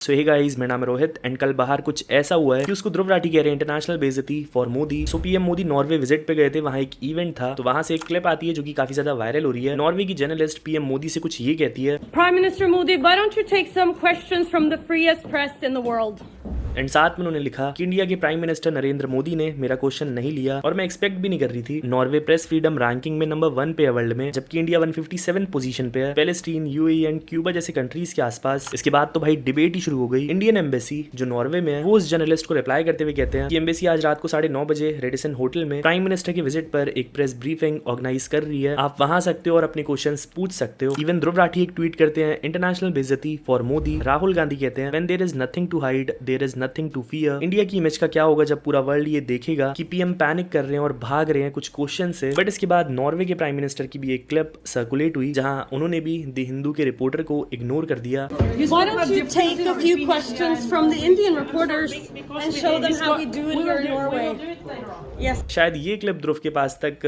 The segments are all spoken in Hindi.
सो हे गाइस, मेरा नाम है रोहित एंड कल बाहर कुछ ऐसा हुआ है कि उसको ध्रुव राठी कह रहे हैं इंटरनेशनल बेइज्जती for Modi. So PM Modi Norway visit पे गए थे, वहां एक इवेंट था, तो वहां से एक क्लिप आती है जो कि काफी ज्यादा वायरल हो रही है। नॉर्वे की जर्नलिस्ट पीएम मोदी से कुछ ये कहती है, Prime Minister Modi, why don't you take some questions from the freest press in the world? And साथ में उन्होंने लिखा कि इंडिया के प्राइम मिनिस्टर नरेंद्र मोदी ने मेरा क्वेश्चन नहीं लिया और मैं एक्सपेक्ट भी नहीं कर रही थी। नॉर्वे प्रेस फ्रीडम रैंकिंग में नंबर 1 पे है वर्ल्ड में, जबकि इंडिया 157 पोजीशन पे है, पैलेस्टीन, यूएई एंड क्यूबा जैसे कंट्रीज के आसपास। इसके बाद तो भाई डिबेट ही शुरू हो गई। इंडियन एम्बेसी जो नॉर्वे में है वो उस जर्नलिस्ट को रिप्लाई करते हुए कहते हैं कि एम्बेसी आज रात को 9:30 बजे रेडिसन होटल में प्राइम मिनिस्टर के विजिट पर एक प्रेस ब्रीफिंग ऑर्गेनाइज कर रही है, आप वहां सकते हो और अपने क्वेश्चन पूछ सकते हो। इवन ध्रुव राठी एक ट्वीट करते हैं, इंटरनेशनल बेइज्जती फॉर मोदी। राहुल गांधी कहते हैं, when there is nothing to hide there is nothing to fear. India की इमेज का क्या होगा जब पूरा वर्ल्ड ये देखेगा कि पीएम पैनिक कर रहे हैं और भाग रहे हैं कुछ क्वेश्चन से। बट इसके बाद नॉर्वे के प्राइम मिनिस्टर की भी एक क्लिप सर्कुलेट हुई जहां उन्होंने भी द हिंदू के रिपोर्टर को इग्नोर कर दिया। Why don't you take a few questions from the Indian reporters and show them how we do it here in Norway? Yes. शायद ये क्लिप ध्रुव के पास तक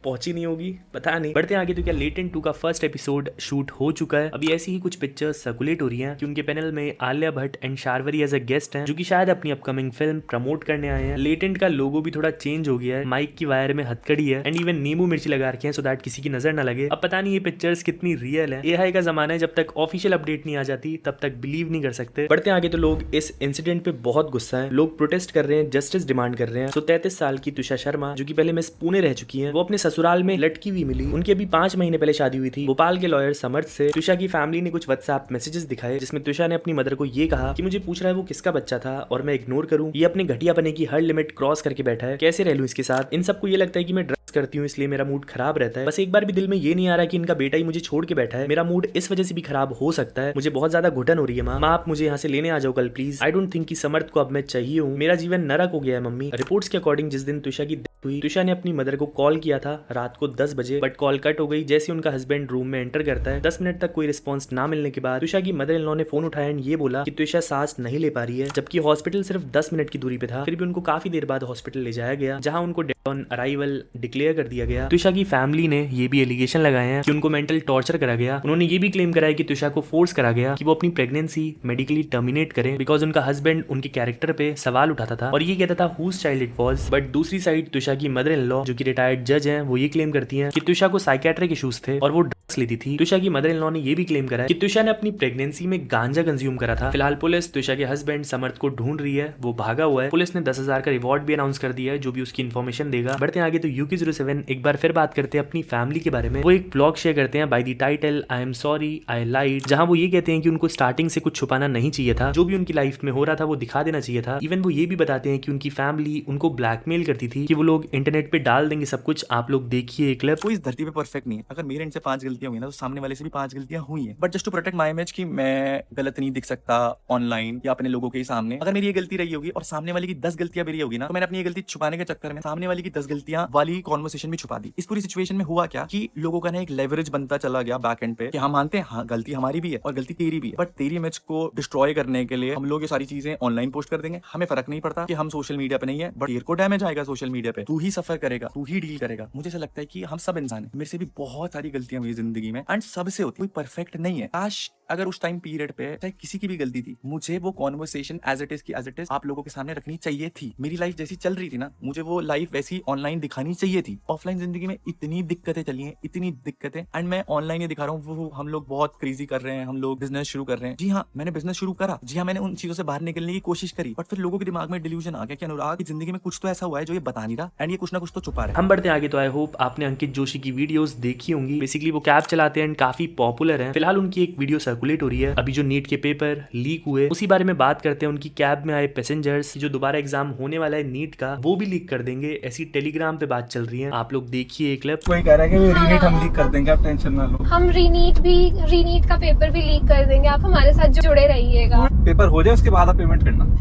पहुंची नहीं होगी, पता नहीं। बढ़ते आगे तो क्या लेटेंट 2 का फर्स्ट एपिसोड शूट हो चुका है। अभी ऐसी ही कुछ पिक्चर्स सर्कुलेट हो रही हैं कि उनके पैनल में Alia Bhatt and Sharvari as a guest हैं, जो कि शायद अपनी अपकमिंग फिल्म प्रमोट करने आए हैं। लेटेंट का लोगो भी थोड़ा चेंज हो गया है, माइक की वायर में हथकड़ी है एंड इवन नींबू मिर्ची लगा रखे हैं सो दैट किसी की नजर ना लगे। अब पता नहीं ये पिक्चर्स कितनी रियल है। एआई का जमाना है, जब तक ऑफिशियल अपडेट नहीं आ जाती तब तक बिलीव नहीं कर सकते। बढ़ते आगे तो लोग इस इंसिडेंट पे बहुत गुस्सा है, लोग प्रोटेस्ट कर रहे हैं, जस्टिस डिमांड कर रहे हैं। सो 33 साल की तुषा शर्मा जो कि पहले मिस पुणे रह चुकी हैं, वो अपने ससुराल में लटकी हुई मिली। उनकी अभी 5 महीने पहले शादी हुई थी भोपाल के लॉयर समर्थ से। तुषा की फैमिली ने कुछ व्हाट्सएप मैसेजेस दिखाए जिसमें तुषा ने अपनी मदर को ये कहा कि मुझे पूछ रहा है वो किसका बच्चा था और मैं इग्नोर करूं, ये अपने घटिया बने की हर लिमिट क्रॉस करके बैठा है, कैसे रह लूं इसके साथ। इन सबको ये लगता है कि मैं ड्रग्स करती हूँ इसलिए मेरा मूड खराब रहता है। बस एक बार भी दिल में ये नहीं आ रहा कि इनका बेटा ही मुझे छोड़ के बैठा है, मेरा मूड इस वजह से भी खराब हो सकता है। मुझे बहुत ज्यादा घुटन हो रही है माँ, आप मुझे यहाँ से लेने आ जाओ कल प्लीज। आई डोंट थिंक कि समर्थ को अब मैं चाहिए हूँ, मेरा जीवन नरक हो गया है मम्मी। रिपोर्ट्स के अकॉर्डिंग जिस दिन तुषा की डेथ हुई, तुषा ने अपनी मदर को कॉल किया था रात को 10 बजे, बट कॉल कट हो गई। जैसे उनका हस्बैंड रूम में एंटर करता है, 10 मिनट तक कोई रिस्पॉन्स ना मिलने के बाद तुषा की मदर इन लॉ ने फोन उठाया एंड ये बोला कि तुषा सांस नहीं ले पा रही है, जबकि हॉस्पिटल सिर्फ 10 मिनट की दूरी पे था। फिर भी उनको काफी देर बाद हॉस्पिटल ले जाया गया, जहां उनको डेथ ऑन अराइवल डिक्लेयर कर दिया गया। तुषा की फैमिली ने ये भी एलिगेशन लगाए हैं कि उनको मेंटल टॉर्चर करा गया। उन्होंने ये भी क्लेम करा है कि तुषा को फोर्स करा गया कि वो अपनी प्रेगनेंसी मेडिकली टर्मिनेट करें, बिकॉज उनका हस्बैंड उनके कैरेक्टर पे सवाल उठाता था और ये कहता था whose child it was. But दूसरी साइड तुषा की मदर इन लॉ जो कि रिटायर्ड जज हैं, वो ये क्लेम करती हैं कि तुषा को साइकेट्रिक इश्यूज थे और वो ड्रग्स लेती थी। तुषा की मदर इन लॉ ने ये भी क्लेम करा है कि तुषा ने अपनी प्रेगनेंसी में गांजा कंज्यूम करा था। फिलहाल पुलिस तुषा के हस्बैंड समर्थ को ढूंढ रही है, वो भागा हुआ है। पुलिस ने 10,000 का रिवॉर्ड भी अनाउंस कर दिया है जो भी उसकी इन्फॉर्मेशन देगा। बढ़ते आगे तो UK07 एक बार फिर बात करते हैं अपनी फैमिली के बारे में। वो एक ब्लॉग शेयर करते हैं by the title I am sorry I lied, जहां वो ये कहते हैं कि उनको स्टार्टिंग से कुछ छुपाना नहीं चाहिए था, जो भी उनकी लाइफ में हो रहा था वो दिखा देना चाहिए था। इवन वो ये भी बताते हैं कि उनकी फैमिली उनको ब्लैकमेल करती थी कि वो लोग इंटरनेट पे डाल देंगे सब कुछ, आप लोग देखिए क्लिप। कोई इस धरती पे परफेक्ट नहीं है, अगर मेरे एंड से 5 गलतियां हुई ना तो सामने वाले से भी 5 गलतियां हुई हैं, but just to protect my image कि मैं गलत नहीं दिख सकता ऑनलाइन या अपने लोगों के सामने। अगर मेरी ये गलती रही होगी और सामने वाले की 10 गलतियां भी रही होगी ना, तो मैंने अपनी ये गलती छुपाने के चक्कर में सामने वाले की 10 गलतियां वाली कॉन्वर्सेशन भी छुपा दी। इस पूरी सिचुएशन में हुआ क्या कि लोगों का ना एक लेवरेज बनता चला गया बैक एंड पे कि हम मानते हैं हाँ गलती हमारी भी है और गलती तेरी भी है, बट तेरी इमेज को डिस्ट्रॉय करने के लिए हम लोग ये सारी चीजें ऑनलाइन पोस्ट कर देंगे। हमें फर्क नहीं पड़ता कि हम सोशल मीडिया पे नहीं है, बट तेरे को डैमेज आएगा सोशल मीडिया पे, तू ही सफर करेगा, तू ही डील करेगा। मुझे ऐसा लगता है कि हम सब इंसान हैं, मेरे से भी बहुत सारी गलतियां हुई जिंदगी में एंड सबसे होती, कोई परफेक्ट नहीं है। काश अगर उस टाइम पीरियड पे चाहे किसी की भी गलती थी, मुझे वो कॉन्वर्सेशन एज इट इज आप लोगों के सामने रखनी चाहिए थी। मेरी लाइफ जैसी चल रही थी ना, मुझे वो लाइफ वैसी ऑनलाइन दिखानी चाहिए थी। ऑफलाइन जिंदगी में इतनी दिक्कतें चली हैं, इतनी दिक्कतें, एंड मैं ऑनलाइन ये दिखा रहा हूँ वो हम लोग बहुत क्रेजी कर रहे हैं, हम लोग बिजनेस शुरू कर रहे हैं। जी हाँ, मैंने बिजनेस शुरू करा, जी हाँ, मैंने उन चीजों से बाहर निकलने की कोशिश करी, बट फिर लोगों के दिमाग में डिल्यूजन आ गया कि अनुराग की जिंदगी में कुछ तो ऐसा हुआ है जो ये बता नहीं रहा एंड ये कुछ ना कुछ तो छुपा रहा है। हम बढ़ते आगे तो आई होप आपने अंकित जोशी की वीडियोस देखी होंगी। बेसिकली वो कैब चलाते हैं एंड काफी पॉपुलर हैं। फिलहाल उनकी एक वीडियो सर्कुलेट हो रही है, अभी जो नीट के पेपर लीक हुए उसी बारे में बात करते हैं। उनकी कैब में आए पैसेंजर्स जो दोबारा एग्जाम होने वाला है नीट का, वो भी लीक कर देंगे, ऐसी टेलीग्राम पे बात चल रही है। आप लोग देखिए एक क्लिप। कोई कह रहा है कि रीनीट हम लीक कर देंगे, आप टेंशन ना लो। हम रीनीट का पेपर भी लीक कर देंगे, आप हमारे साथ जुड़े रहिएगा। पेपर हो जाए उसके बाद आप पेमेंट करना,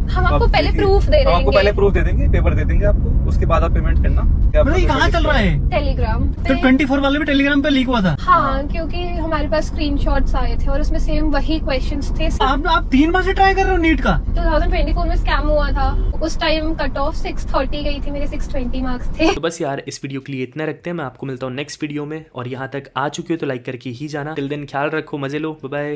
हम आपको पहले प्रूफ दे देंगे। आपको पहले प्रूफ दे देंगे, पेपर दे देंगे आपको, उसके बाद आप पेमेंट करना। ये कहाँ चल रहा है? टेलीग्राम फिर 24 वाले भी टेलीग्राम पे लीक हुआ था। हाँ, क्योंकि हमारे पास स्क्रीनशॉट्स आए थे और उसमें सेम वही क्वेश्चंस थे। आप 3 बार से ट्राई कर रहे हो नीट का? 2024 में स्कैम हुआ था, उस टाइम कट ऑफ 630 गई थी, मेरे 620 मार्क्स थे। तो बस यार इस वीडियो के लिए इतना रखते हैं, मैं आपको मिलता हूँ नेक्स्ट वीडियो में। और यहाँ तक आ चुके हो तो लाइक करके ही जाना। टिल देन ख्याल रखो, मजे लो, बाय बाय।